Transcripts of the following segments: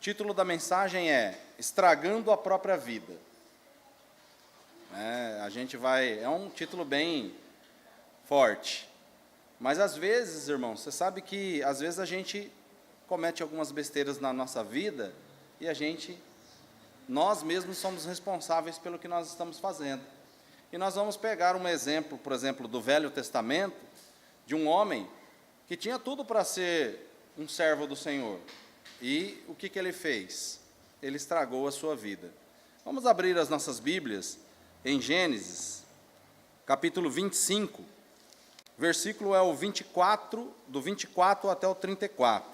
título da mensagem é Estragando a Própria Vida. É um título bem forte. Mas às vezes, irmãos, você sabe que às vezes a gente comete algumas besteiras na nossa vida e nós mesmos somos responsáveis pelo que nós estamos fazendo. E nós vamos pegar um exemplo, por exemplo, do Velho Testamento, de um homem que tinha tudo para ser um servo do Senhor. E o que ele fez? Ele estragou a sua vida. Vamos abrir as nossas Bíblias em Gênesis, capítulo 25, versículo é o 24, do 24 até o 34.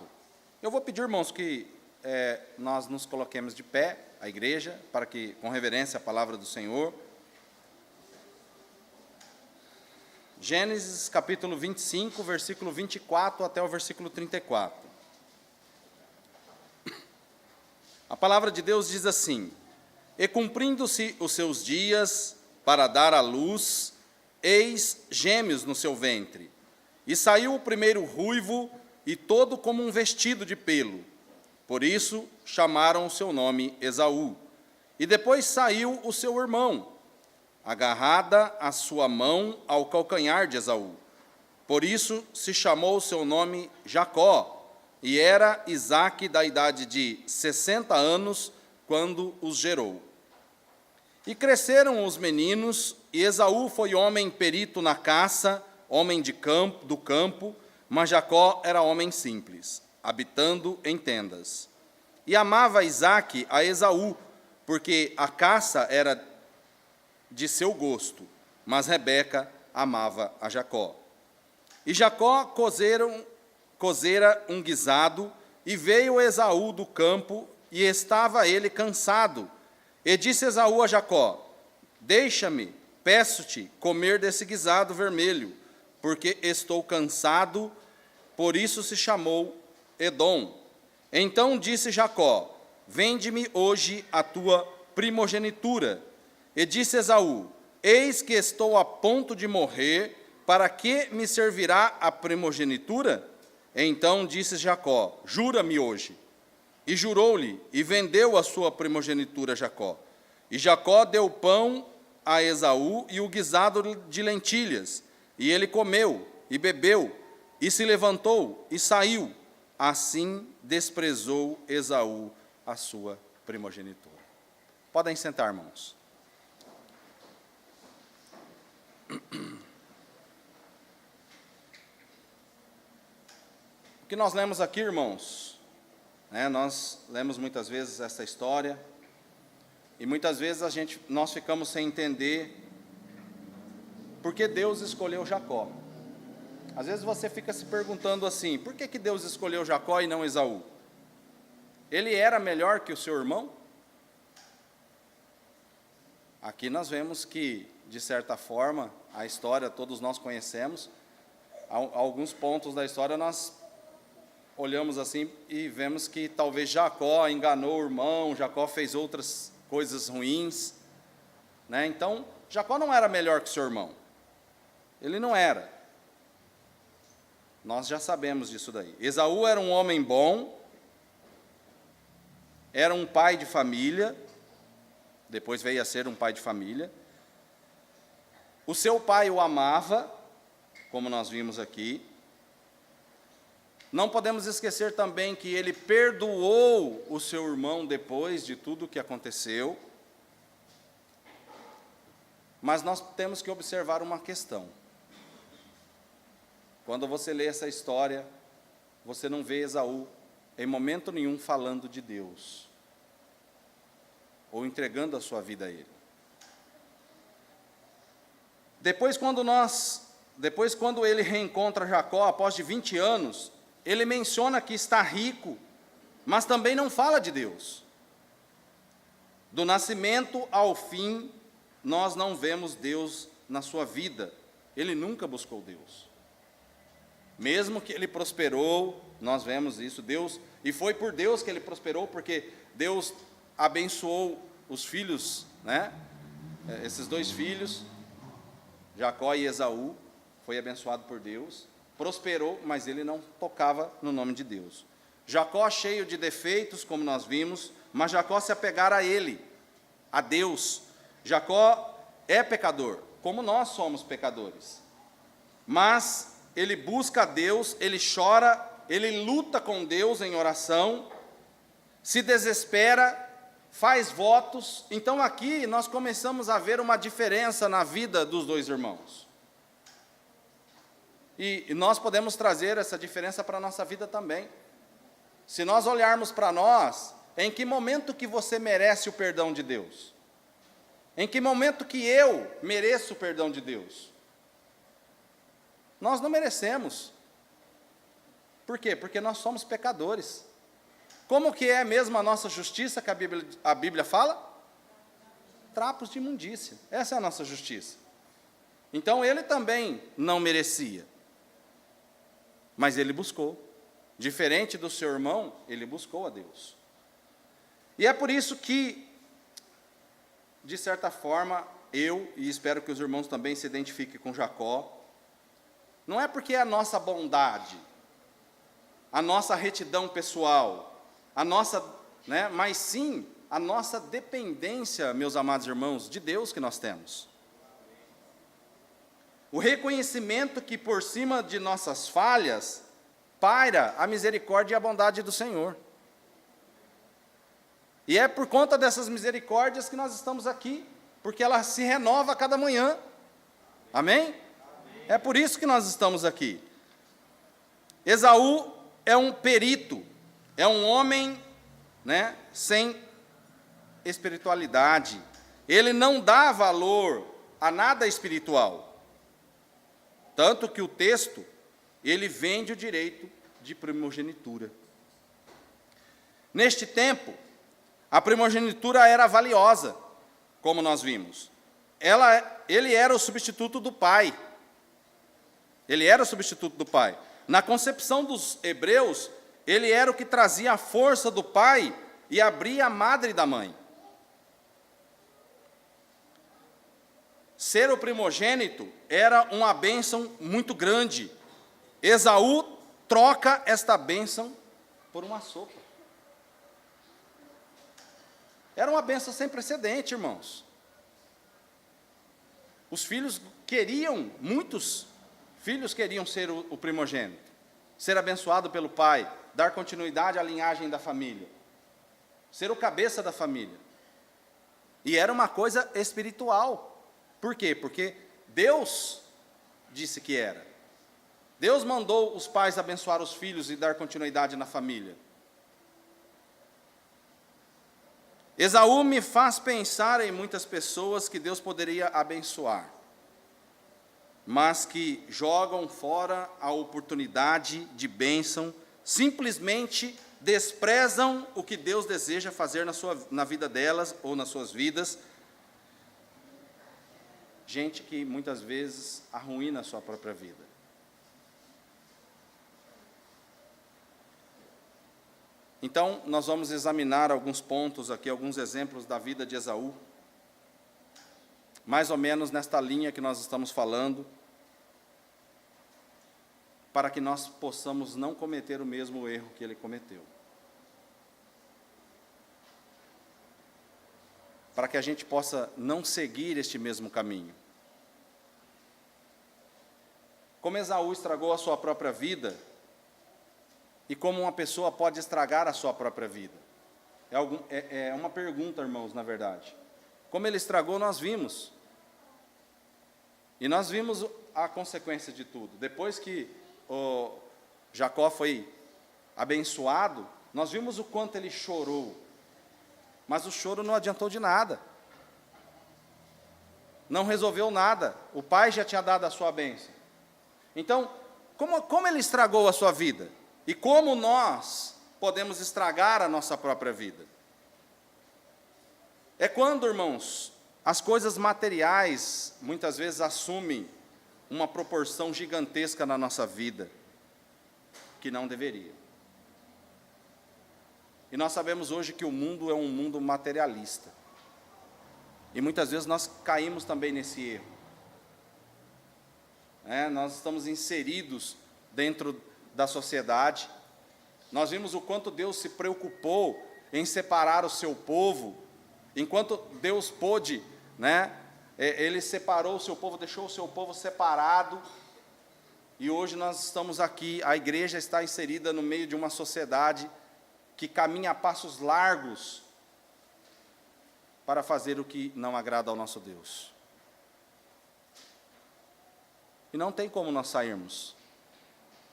Eu vou pedir, irmãos, que nós nos coloquemos de pé, a igreja, para que, com reverência, a palavra do Senhor. Gênesis, capítulo 25, versículo 24 até o versículo 34. A palavra de Deus diz assim: E cumprindo-se os seus dias para dar à luz, eis gêmeos no seu ventre. E saiu o primeiro ruivo, e todo como um vestido de pelo. Por isso chamaram o seu nome Esaú. E depois saiu o seu irmão, agarrada a sua mão ao calcanhar de Esaú. Por isso se chamou o seu nome Jacó. E era Isaque da idade de 60 anos, quando os gerou. E cresceram os meninos, e Esaú foi homem perito na caça, homem do campo, mas Jacó era homem simples, habitando em tendas. E amava Isaque a Esaú, porque a caça era de seu gosto, mas Rebeca amava a Jacó. E Jacó cozera um guisado, e veio Esaú do campo, e estava ele cansado. E disse Esaú a Jacó: Deixa-me, peço-te, comer desse guisado vermelho, porque estou cansado. Por isso se chamou Edom. Então disse Jacó: Vende-me hoje a tua primogenitura. E disse Esaú: Eis que estou a ponto de morrer, para que me servirá a primogenitura? Então disse Jacó: Jura-me hoje. E jurou-lhe, e vendeu a sua primogenitura a Jacó. E Jacó deu pão a Esaú e o guisado de lentilhas. E ele comeu, e bebeu, e se levantou, e saiu. Assim desprezou Esaú a sua primogenitura. Podem sentar, irmãos. O que nós lemos aqui, irmãos, nós lemos muitas vezes essa história, e muitas vezes nós ficamos sem entender por que Deus escolheu Jacó. Às vezes você fica se perguntando assim: por que Deus escolheu Jacó e não Esaú? Ele era melhor que o seu irmão? Aqui nós vemos que, de certa forma, a história todos nós conhecemos. Alguns pontos da história nós olhamos assim e vemos que talvez Jacó enganou o irmão, Jacó fez outras coisas ruins, Então, Jacó não era melhor que seu irmão. Ele não era. Nós já sabemos disso daí. Esaú era um homem bom, era um pai de família, depois veio a ser um pai de família. O seu pai o amava, como nós vimos aqui. Não podemos esquecer também que ele perdoou o seu irmão depois de tudo o que aconteceu. Mas nós temos que observar uma questão. Quando você lê essa história, você não vê Esaú em momento nenhum falando de Deus, ou entregando a sua vida a Ele. Depois, quando ele reencontra Jacó, após de 20 anos, ele menciona que está rico, mas também não fala de Deus. Do nascimento ao fim, nós não vemos Deus na sua vida. Ele nunca buscou Deus. Mesmo que ele prosperou, nós vemos isso, e foi por Deus que ele prosperou, porque Deus abençoou os filhos, esses dois filhos, Jacó e Esaú, foi abençoado por Deus, prosperou, mas ele não tocava no nome de Deus. Jacó cheio de defeitos, como nós vimos, mas Jacó se apegara a ele, a Deus. Jacó é pecador, como nós somos pecadores. Mas ele busca a Deus, ele chora, ele luta com Deus em oração, se desespera, faz votos. Então aqui nós começamos a ver uma diferença na vida dos dois irmãos. E nós podemos trazer essa diferença para a nossa vida também. Se nós olharmos para nós, em que momento que você merece o perdão de Deus? Em que momento que eu mereço o perdão de Deus? Nós não merecemos. Por quê? Porque nós somos pecadores. Como que é mesmo a nossa justiça que a Bíblia fala? Trapos de imundícia. Essa é a nossa justiça. Então ele também não merecia. Mas ele buscou. Diferente do seu irmão, ele buscou a Deus. E é por isso que, de certa forma, eu, e espero que os irmãos também se identifiquem com Jacó, não é porque é a nossa bondade, a nossa retidão pessoal, a nossa, mas sim a nossa dependência, meus amados irmãos, de Deus que nós temos. O reconhecimento que por cima de nossas falhas paira a misericórdia e a bondade do Senhor. E é por conta dessas misericórdias que nós estamos aqui, porque ela se renova a cada manhã. Amém? É por isso que nós estamos aqui. Esaú é um perito, é um homem, sem espiritualidade. Ele não dá valor a nada espiritual. Tanto que o texto, ele vende o direito de primogenitura. Neste tempo, a primogenitura era valiosa, como nós vimos. Ele era o substituto do pai. Ele era o substituto do pai. Na concepção dos hebreus, ele era o que trazia a força do pai e abria a madre da mãe. Ser o primogênito era uma bênção muito grande. Esaú troca esta bênção por uma sopa. Era uma bênção sem precedente, irmãos. Os filhos muitos filhos queriam ser o primogênito, ser abençoado pelo pai, dar continuidade à linhagem da família, ser o cabeça da família. E era uma coisa espiritual. Por quê? Porque Deus disse que era. Deus mandou os pais abençoar os filhos e dar continuidade na família. Esaú me faz pensar em muitas pessoas que Deus poderia abençoar, mas que jogam fora a oportunidade de bênção, simplesmente desprezam o que Deus deseja fazer na vida delas ou nas suas vidas. Gente que muitas vezes arruína a sua própria vida. Então, nós vamos examinar alguns pontos aqui, alguns exemplos da vida de Esaú, mais ou menos nesta linha que nós estamos falando, para que nós possamos não cometer o mesmo erro que ele cometeu. Para que a gente possa não seguir este mesmo caminho. Como Esaú estragou a sua própria vida, e como uma pessoa pode estragar a sua própria vida? É uma pergunta, irmãos, na verdade. Como ele estragou, nós vimos. E nós vimos a consequência de tudo. Depois que Jacó foi abençoado, nós vimos o quanto ele chorou. Mas o choro não adiantou de nada. Não resolveu nada. O pai já tinha dado a sua bênção. Então, como ele estragou a sua vida? E como nós podemos estragar a nossa própria vida? É quando, irmãos, as coisas materiais muitas vezes assumem uma proporção gigantesca na nossa vida, que não deveria. E nós sabemos hoje que o mundo é um mundo materialista. E muitas vezes nós caímos também nesse erro. Nós estamos inseridos dentro da sociedade, Nós vimos o quanto Deus se preocupou em separar o seu povo, enquanto Deus pôde, né? Ele separou o seu povo, deixou o seu povo separado, e hoje nós estamos aqui, a igreja está inserida no meio de uma sociedade que caminha a passos largos para fazer o que não agrada ao nosso Deus. E não tem como nós sairmos.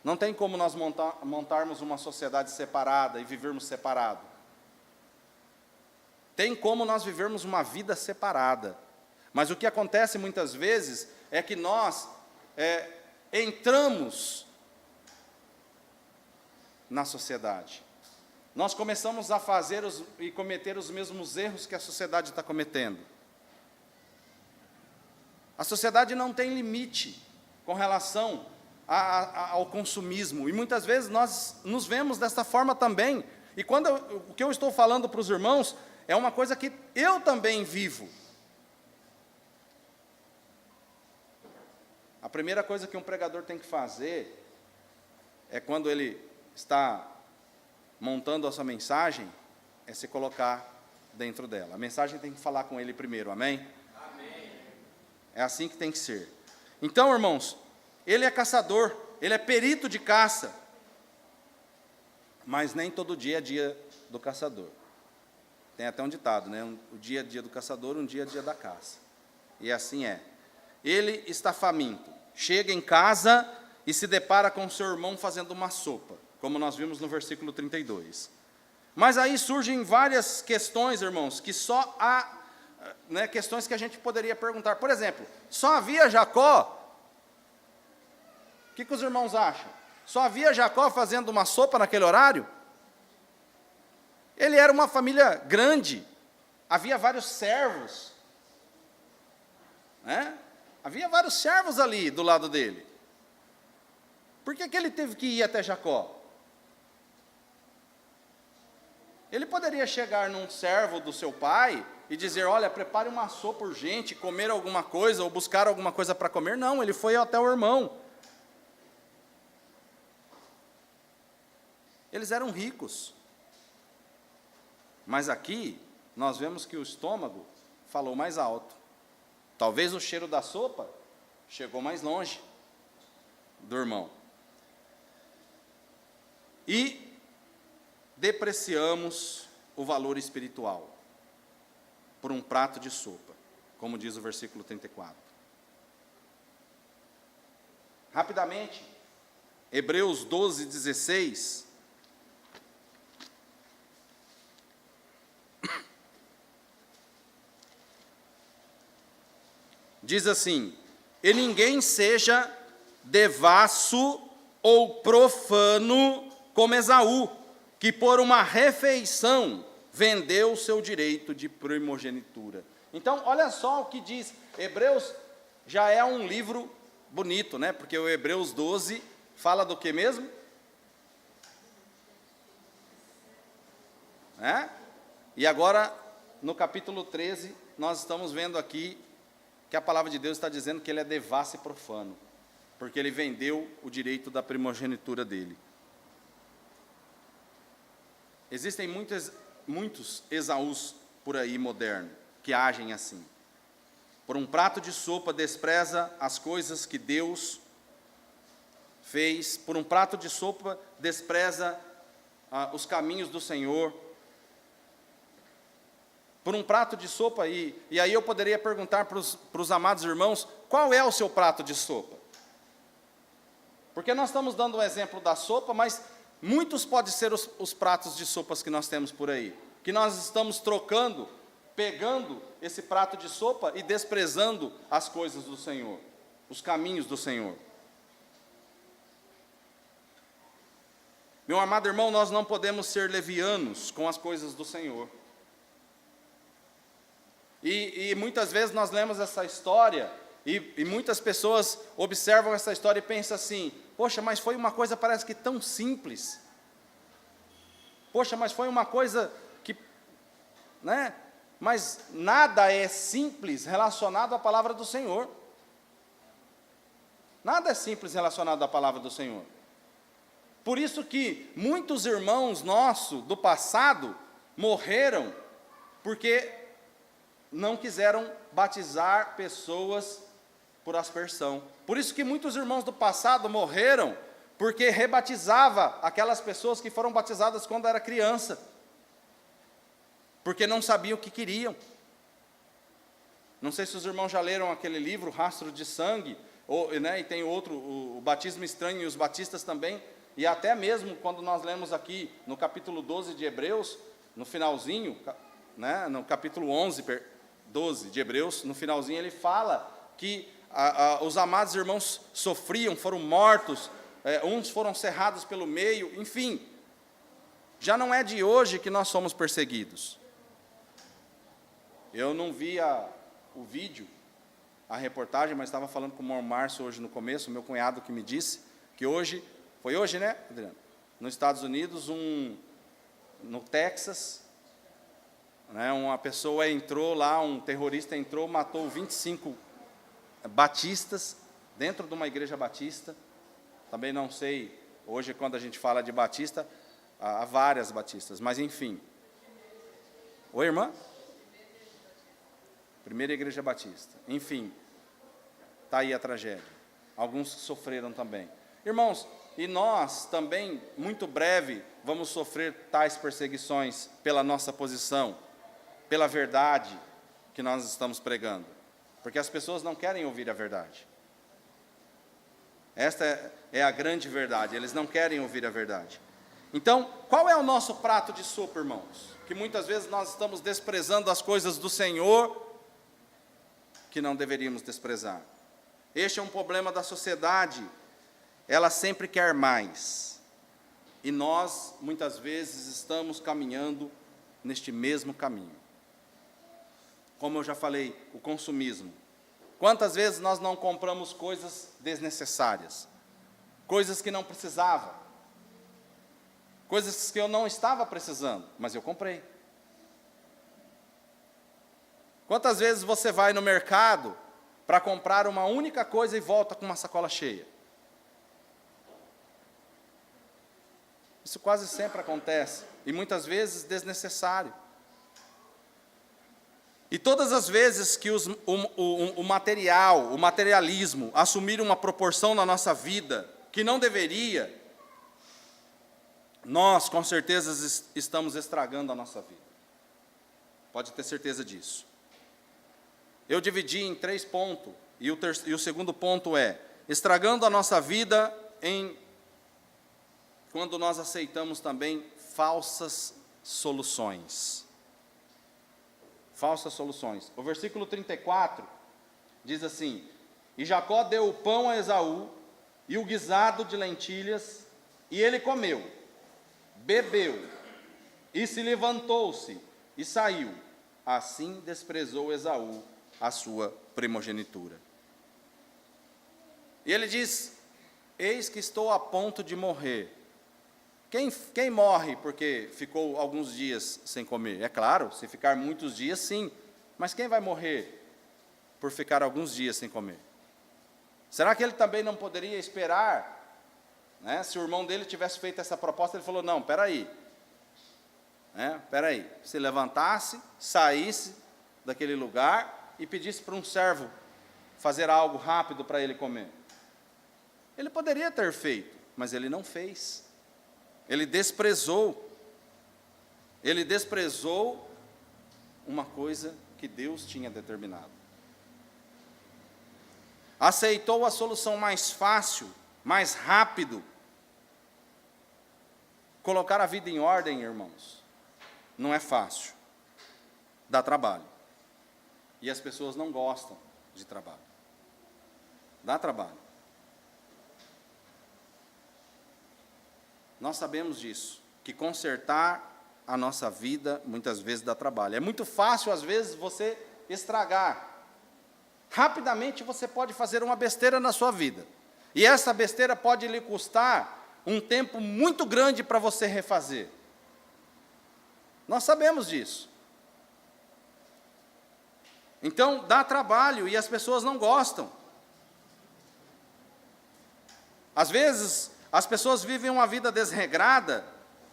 Não tem como nós montarmos uma sociedade separada e vivermos separado. Tem como nós vivermos uma vida separada. Mas o que acontece muitas vezes é que nós entramos na sociedade. Nós começamos a fazer e cometer os mesmos erros que a sociedade está cometendo. A sociedade não tem limite com relação ao consumismo, e muitas vezes nós nos vemos dessa forma também. E o que eu estou falando para os irmãos é uma coisa que eu também vivo. A primeira coisa que um pregador tem que fazer é, quando ele está montando a sua mensagem, é se colocar dentro dela. A mensagem tem que falar com ele primeiro, amém? Amém. É assim que tem que ser. Então, irmãos, ele é caçador, ele é perito de caça, mas nem todo dia é dia do caçador. Tem até um ditado, né? O dia é dia do caçador, um dia é dia da caça. E assim é. Ele está faminto, chega em casa e se depara com seu irmão fazendo uma sopa, como nós vimos no versículo 32. Mas aí surgem várias questões, irmãos, que só há, questões que a gente poderia perguntar. Por exemplo, só havia Jacó? O que os irmãos acham? Só havia Jacó fazendo uma sopa naquele horário? Ele era uma família grande, havia vários servos, né? Havia vários servos ali do lado dele. Por que ele teve que ir até Jacó? Ele poderia chegar num servo do seu pai e dizer, olha, prepare uma sopa urgente, comer alguma coisa, ou buscar alguma coisa para comer. Não, ele foi até o irmão. Eles eram ricos. Mas aqui, nós vemos que o estômago falou mais alto. Talvez o cheiro da sopa chegou mais longe do irmão. E depreciamos o valor espiritual por um prato de sopa, como diz o versículo 34. Rapidamente, Hebreus 12, 16. Diz assim, e ninguém seja devasso ou profano como Esaú, que por uma refeição vendeu o seu direito de primogenitura. Então, olha só o que diz. Hebreus já é um livro bonito, né? Porque o Hebreus 12 fala do que mesmo? E agora, no capítulo 13, nós estamos vendo aqui que a palavra de Deus está dizendo que ele é devasso e profano, porque ele vendeu o direito da primogenitura dele. Existem muitos Esaús por aí modernos que agem assim. Por um prato de sopa despreza as coisas que Deus fez, por um prato de sopa despreza os caminhos do Senhor. Por um prato de sopa, e aí eu poderia perguntar para os amados irmãos, qual é o seu prato de sopa? Porque nós estamos dando o exemplo da sopa, mas muitos podem ser os pratos de sopas que nós temos por aí, que nós estamos trocando, pegando esse prato de sopa e desprezando as coisas do Senhor, os caminhos do Senhor. Meu amado irmão, nós não podemos ser levianos com as coisas do Senhor. E muitas vezes nós lemos essa história e muitas pessoas observam essa história e pensam assim, poxa, mas foi uma coisa parece que tão simples. Poxa, mas foi uma coisa que, né? Mas nada é simples relacionado à palavra do Senhor. Nada é simples relacionado à palavra do Senhor. Por isso que muitos irmãos nossos do passado morreram porque não quiseram batizar pessoas por aspersão. Por isso que muitos irmãos do passado morreram porque rebatizava aquelas pessoas que foram batizadas quando era criança, porque não sabiam o que queriam. Não sei se os irmãos já leram aquele livro, Rastro de Sangue, e tem outro, o Batismo Estranho e os Batistas também, e até mesmo quando nós lemos aqui no capítulo 12 de Hebreus, no finalzinho, no capítulo 12 de Hebreus, no finalzinho ele fala que os amados irmãos sofriam, foram mortos, uns foram cerrados pelo meio, enfim, já não é de hoje que nós somos perseguidos. Eu não vi o vídeo, a reportagem, mas estava falando com o irmão Márcio hoje no começo, meu cunhado que me disse que hoje, foi hoje, né, Adriano? Nos Estados Unidos, no Texas, uma pessoa entrou lá, um terrorista entrou, matou 25 batistas dentro de uma igreja batista. Também não sei, hoje quando a gente fala de batista, há várias batistas, mas enfim. Oi, irmã? Primeira igreja batista. Enfim, está aí a tragédia. Alguns sofreram também. Irmãos, e nós também, muito breve, vamos sofrer tais perseguições pela nossa posição, pela verdade que nós estamos pregando. Porque as pessoas não querem ouvir a verdade. Esta é a grande verdade, eles não querem ouvir a verdade. Então, qual é o nosso prato de sopa, irmãos? Que muitas vezes nós estamos desprezando as coisas do Senhor, que não deveríamos desprezar. Este é um problema da sociedade, ela sempre quer mais. E nós, muitas vezes, estamos caminhando neste mesmo caminho. Como eu já falei, o consumismo. Quantas vezes nós não compramos coisas desnecessárias? Coisas que não precisava. Coisas que eu não estava precisando, mas eu comprei. Quantas vezes você vai no mercado para comprar uma única coisa e volta com uma sacola cheia? Isso quase sempre acontece, e muitas vezes desnecessário. E todas as vezes que o materialismo assumir uma proporção na nossa vida que não deveria, nós com certeza estamos estragando a nossa vida. Pode ter certeza disso. Eu dividi em 3 pontos, e o segundo ponto é, estragando a nossa vida quando nós aceitamos também falsas soluções. Falsas soluções. O versículo 34 diz assim: E Jacó deu o pão a Esaú, e o guisado de lentilhas, e ele comeu, bebeu, e se levantou-se, e saiu. Assim desprezou Esaú a sua primogenitura. E ele diz: Eis que estou a ponto de morrer. Quem morre porque ficou alguns dias sem comer? É claro, se ficar muitos dias, sim. Mas quem vai morrer por ficar alguns dias sem comer? Será que ele também não poderia esperar? Se o irmão dele tivesse feito essa proposta, ele falou: não, espera aí. Se levantasse, saísse daquele lugar e pedisse para um servo fazer algo rápido para ele comer. Ele poderia ter feito, mas ele não fez. Ele desprezou uma coisa que Deus tinha determinado. Aceitou a solução mais fácil, mais rápido. Colocar a vida em ordem, irmãos, não é fácil. Dá trabalho. E as pessoas não gostam de trabalho. Dá trabalho. Nós sabemos disso, que consertar a nossa vida muitas vezes dá trabalho. É muito fácil, às vezes, você estragar. Rapidamente você pode fazer uma besteira na sua vida. E essa besteira pode lhe custar um tempo muito grande para você refazer. Nós sabemos disso. Então, dá trabalho e as pessoas não gostam. Às vezes, as pessoas vivem uma vida desregrada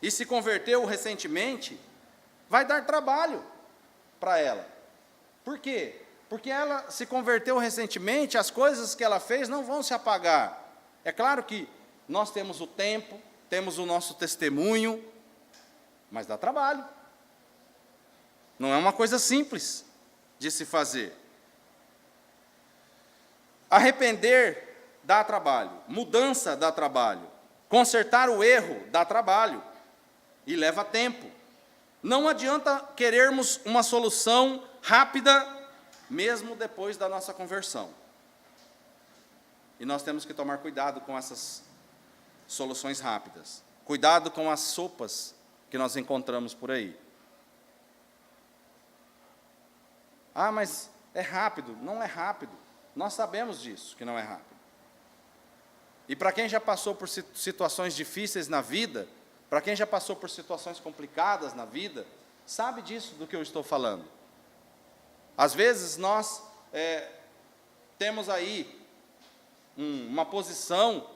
e se converteu recentemente, vai dar trabalho para ela. Por quê? Porque ela se converteu recentemente, as coisas que ela fez não vão se apagar. É claro que nós temos o tempo, temos o nosso testemunho, mas dá trabalho. Não é uma coisa simples de se fazer. Arrepender dá trabalho, mudança dá trabalho, consertar o erro dá trabalho e leva tempo. Não adianta querermos uma solução rápida, mesmo depois da nossa conversão. E nós temos que tomar cuidado com essas soluções rápidas. Cuidado com as sopas que nós encontramos por aí. Ah, mas é rápido. Não é rápido. Nós sabemos disso, que não é rápido. E para quem já passou por situações difíceis na vida, para quem já passou por situações complicadas na vida, sabe disso do que eu estou falando. Às vezes nós temos aí uma posição,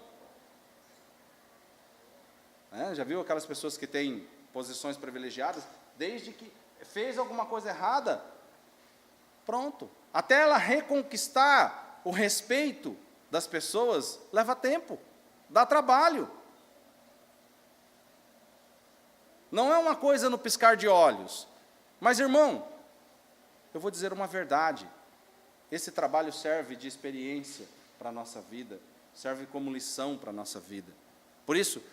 já viu aquelas pessoas que têm posições privilegiadas? Desde que fez alguma coisa errada, pronto. Até ela reconquistar o respeito das pessoas, leva tempo, dá trabalho. Não é uma coisa no piscar de olhos. Mas, irmão, eu vou dizer uma verdade. Esse trabalho serve de experiência para a nossa vida, serve como lição para a nossa vida. Por isso,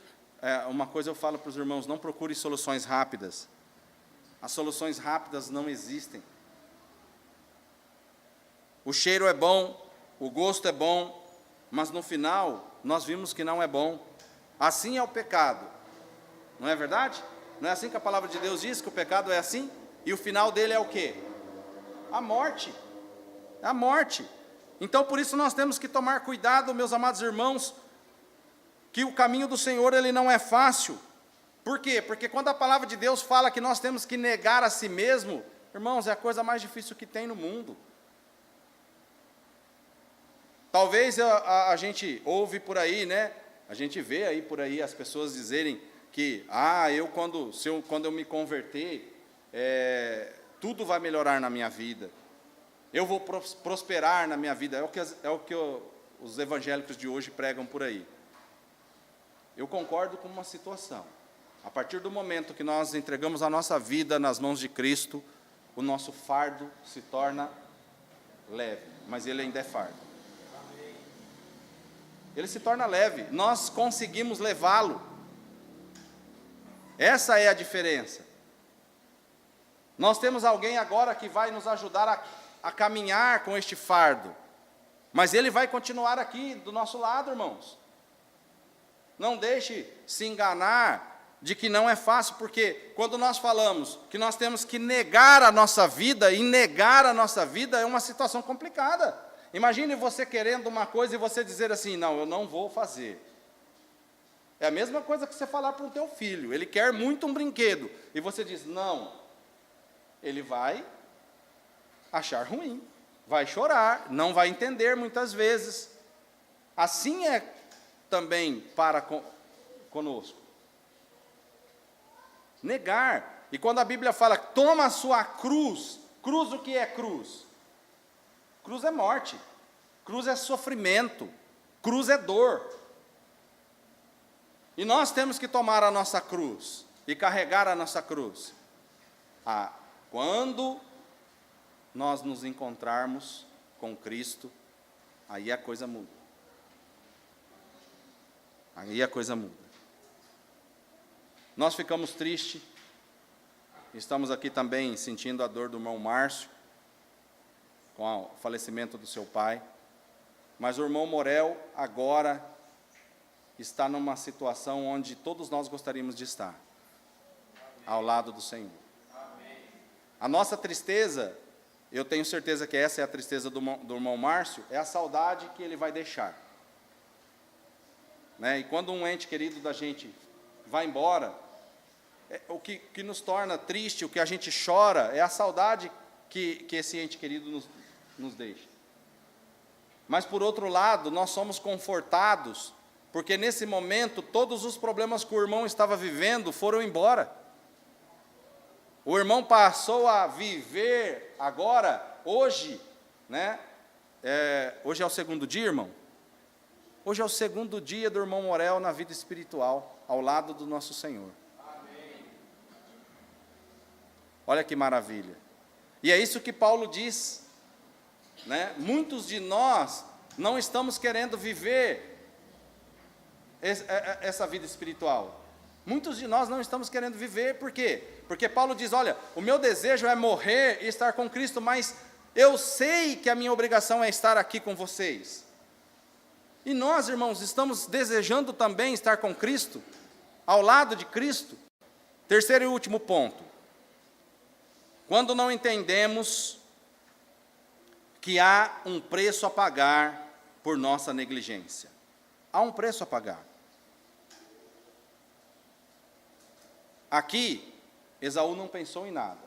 uma coisa eu falo para os irmãos, não procure soluções rápidas. As soluções rápidas não existem. O cheiro é bom, o gosto é bom, mas no final, nós vimos que não é bom. Assim é o pecado. Não é verdade? Não é assim que a palavra de Deus diz que o pecado é assim? E o final dele é o quê? A morte. A morte. Então, por isso nós temos que tomar cuidado, meus amados irmãos, que o caminho do Senhor, ele não é fácil. Por quê? Porque quando a palavra de Deus fala que nós temos que negar a si mesmo, irmãos, é a coisa mais difícil que tem no mundo. Talvez a gente ouve por aí, né? A gente vê aí por aí as pessoas dizerem que, quando eu me converter, tudo vai melhorar na minha vida. Eu vou prosperar na minha vida. É o que os evangélicos de hoje pregam por aí. Eu concordo com uma situação. A partir do momento que nós entregamos a nossa vida nas mãos de Cristo, o nosso fardo se torna leve, mas ele ainda é fardo. Ele se torna leve, nós conseguimos levá-lo. Essa é a diferença. Nós temos alguém agora que vai nos ajudar a caminhar com este fardo, mas ele vai continuar aqui do nosso lado, irmãos. Não deixe se enganar de que não é fácil, porque quando nós falamos que nós temos que negar a nossa vida, e negar a nossa vida é uma situação complicada. Imagine você querendo uma coisa e você dizer assim, não, eu não vou fazer. É a mesma coisa que você falar para o teu filho, ele quer muito um brinquedo, e você diz, não, ele vai achar ruim, vai chorar, não vai entender muitas vezes. Assim é também para conosco. Negar. E quando a Bíblia fala, toma a sua cruz, cruz o que é cruz? Cruz é morte, cruz é sofrimento, cruz é dor. E nós temos que tomar a nossa cruz e carregar a nossa cruz. Quando nós nos encontrarmos com Cristo, aí a coisa muda. Aí a coisa muda. Nós ficamos tristes, estamos aqui também sentindo a dor do irmão Márcio, com o falecimento do seu pai, mas o irmão Morel agora está numa situação onde todos nós gostaríamos de estar, ao lado do Senhor. A nossa tristeza, eu tenho certeza que essa é a tristeza do irmão Márcio, é a saudade que ele vai deixar. E quando um ente querido da gente vai embora, o que nos torna triste, o que a gente chora, é a saudade que esse ente querido nos deixa. Mas, por outro lado, nós somos confortados porque nesse momento todos os problemas que o irmão estava vivendo foram embora. O irmão passou a viver agora, hoje, né? Hoje é o segundo dia, irmão? Hoje é o segundo dia do irmão Morel na vida espiritual, ao lado do nosso Senhor. Amém. Olha que maravilha. E é isso que Paulo diz, né? Muitos de nós não estamos querendo viver essa vida espiritual. Muitos de nós não estamos querendo viver, por quê? Porque Paulo diz, olha, o meu desejo é morrer e estar com Cristo, mas eu sei que a minha obrigação é estar aqui com vocês. E nós, irmãos, estamos desejando também estar com Cristo, ao lado de Cristo. Terceiro e último ponto. Quando não entendemos que há um preço a pagar por nossa negligência. Há um preço a pagar. Aqui, Esaú não pensou em nada.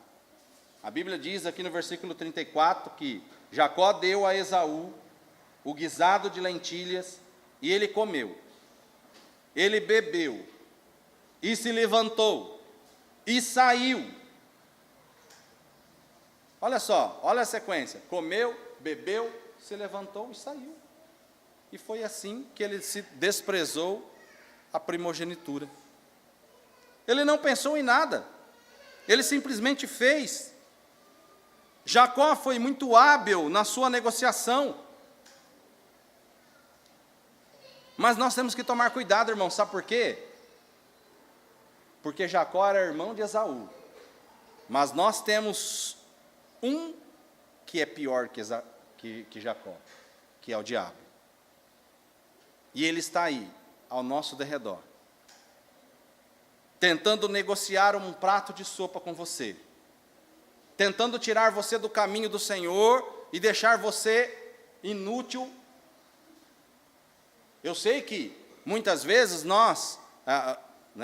A Bíblia diz aqui no versículo 34 que Jacó deu a Esaú o guisado de lentilhas e ele comeu. Ele bebeu e se levantou e saiu. Olha só, olha a sequência. Comeu, bebeu, se levantou e saiu. E foi assim que ele se desprezou a primogenitura. Ele não pensou em nada. Ele simplesmente fez. Jacó foi muito hábil na sua negociação. Mas nós temos que tomar cuidado, irmão. Sabe por quê? Porque Jacó era irmão de Esaú. Mas nós temos um que é pior que Jacó, que é o diabo. E ele está aí, ao nosso derredor, tentando negociar um prato de sopa com você, tentando tirar você do caminho do Senhor e deixar você inútil. Eu sei que muitas vezes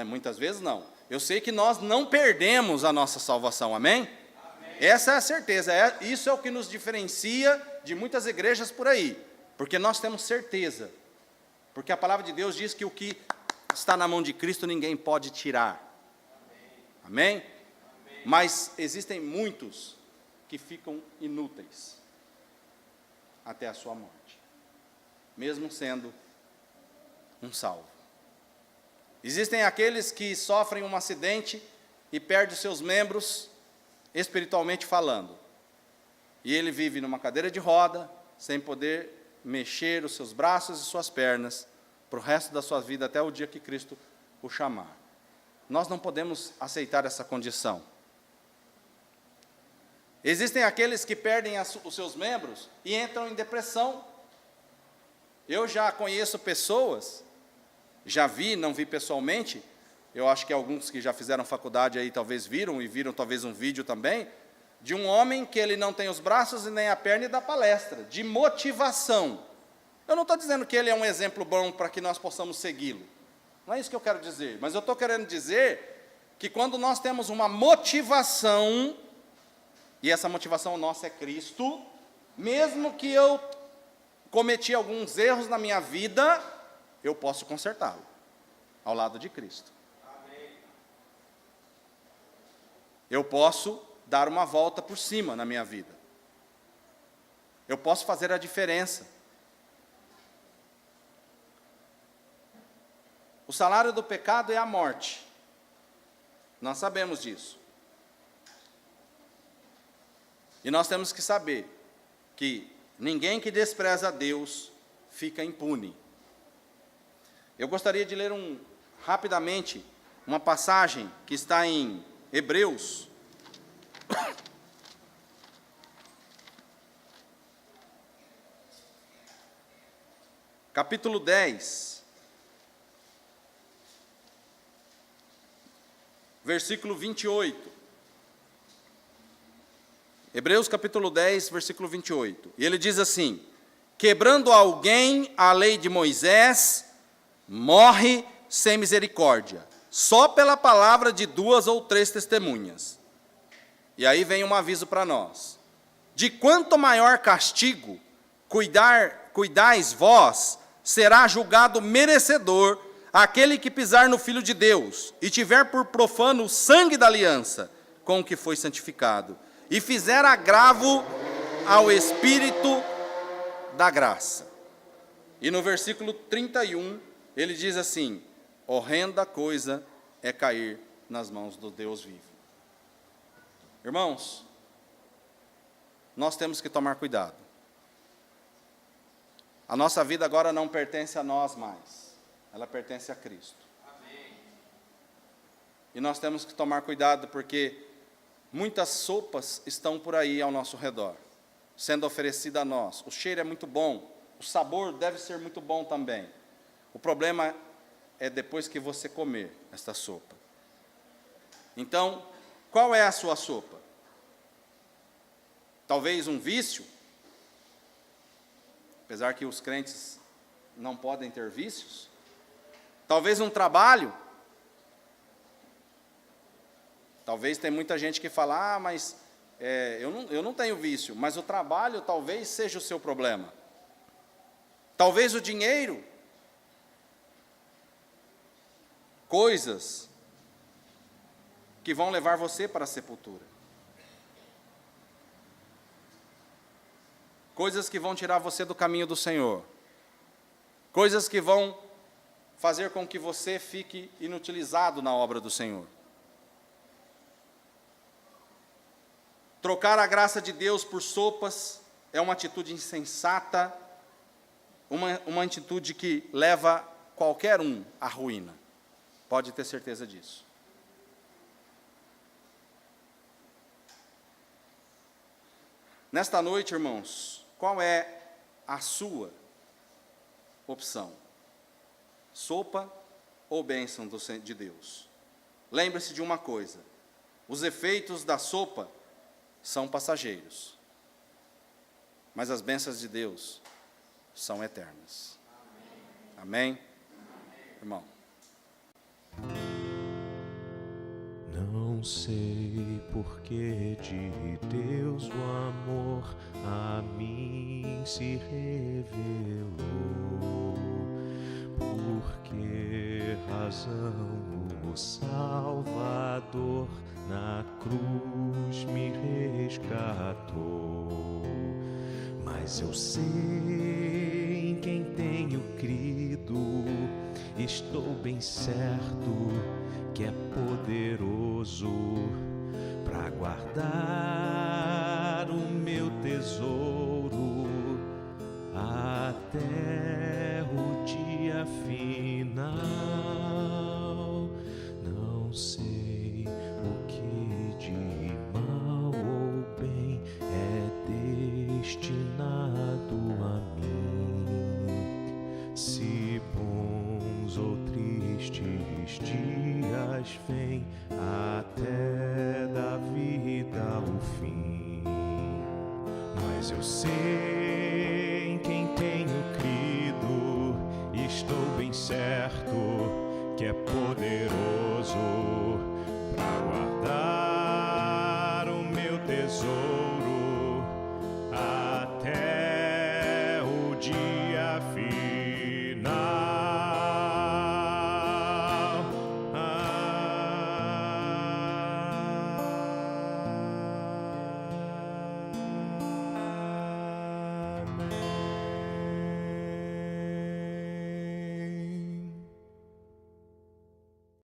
muitas vezes não, eu sei que nós não perdemos a nossa salvação, amém? Amém. Essa é a certeza, isso é o que nos diferencia de muitas igrejas por aí, porque nós temos certeza, porque a palavra de Deus diz que o que está na mão de Cristo ninguém pode tirar. Amém? Amém? Mas existem muitos que ficam inúteis até a sua morte, mesmo sendo um salvo. Existem aqueles que sofrem um acidente e perdem seus membros, espiritualmente falando. E ele vive numa cadeira de roda, sem poder mexer os seus braços e suas pernas, para o resto da sua vida, até o dia que Cristo o chamar. Nós não podemos aceitar essa condição. Existem aqueles que perdem os seus membros e entram em depressão. Eu já conheço pessoas, já vi, não vi pessoalmente, eu acho que alguns que já fizeram faculdade aí talvez viram, e viram talvez um vídeo também, de um homem que ele não tem os braços e nem a perna e dá palestra, de motivação. Eu não estou dizendo que ele é um exemplo bom para que nós possamos segui-lo. Não é isso que eu quero dizer. Mas eu estou querendo dizer que quando nós temos uma motivação, e essa motivação nossa é Cristo, mesmo que eu cometi alguns erros na minha vida, eu posso consertá-lo, ao lado de Cristo. Amém. Eu posso dar uma volta por cima na minha vida. Eu posso fazer a diferença. O salário do pecado é a morte. Nós sabemos disso. E nós temos que saber que ninguém que despreza a Deus fica impune. Eu gostaria de ler rapidamente uma passagem que está em Hebreus. Capítulo 10. Versículo 28. Hebreus capítulo 10, versículo 28. E ele diz assim: quebrando alguém a lei de Moisés, morre sem misericórdia, só pela palavra de 2 ou 3 testemunhas. E aí vem um aviso para nós. De quanto maior castigo cuidais vós será julgado merecedor aquele que pisar no Filho de Deus e tiver por profano o sangue da aliança com o que foi santificado, e fizer agravo ao Espírito da graça. E no versículo 31, ele diz assim: horrenda coisa é cair nas mãos do Deus vivo. Irmãos, nós temos que tomar cuidado. A nossa vida agora não pertence a nós mais, ela pertence a Cristo. Amém. E nós temos que tomar cuidado, porque muitas sopas estão por aí ao nosso redor, sendo oferecida a nós. O cheiro é muito bom, o sabor deve ser muito bom também. O problema é depois que você comer esta sopa. Então, qual é a sua sopa? Talvez um vício, apesar que os crentes não podem ter vícios. Talvez um trabalho. Talvez tem muita gente que fala, mas eu não tenho vício, mas o trabalho talvez seja o seu problema. Talvez o dinheiro. Coisas que vão levar você para a sepultura. Coisas que vão tirar você do caminho do Senhor. Coisas que vão fazer com que você fique inutilizado na obra do Senhor. Trocar a graça de Deus por sopas é uma atitude insensata, uma atitude que leva qualquer um à ruína. Pode ter certeza disso. Nesta noite, irmãos, qual é a sua opção? Sopa ou bênção de Deus? Lembre-se de uma coisa: os efeitos da sopa são passageiros, mas as bênçãos de Deus são eternas. Amém? Amém? Irmão. Não sei por que de Deus o amor a mim se revelou, por que razão o Salvador na cruz me resgatou. Mas eu sei em quem tenho crido, estou bem certo que é poderoso para guardar o meu tesouro até o dia final. Não sei o que de mal ou bem é destinado a mim, se bons ou tristes dias vêm até da vida o fim. Mas eu sei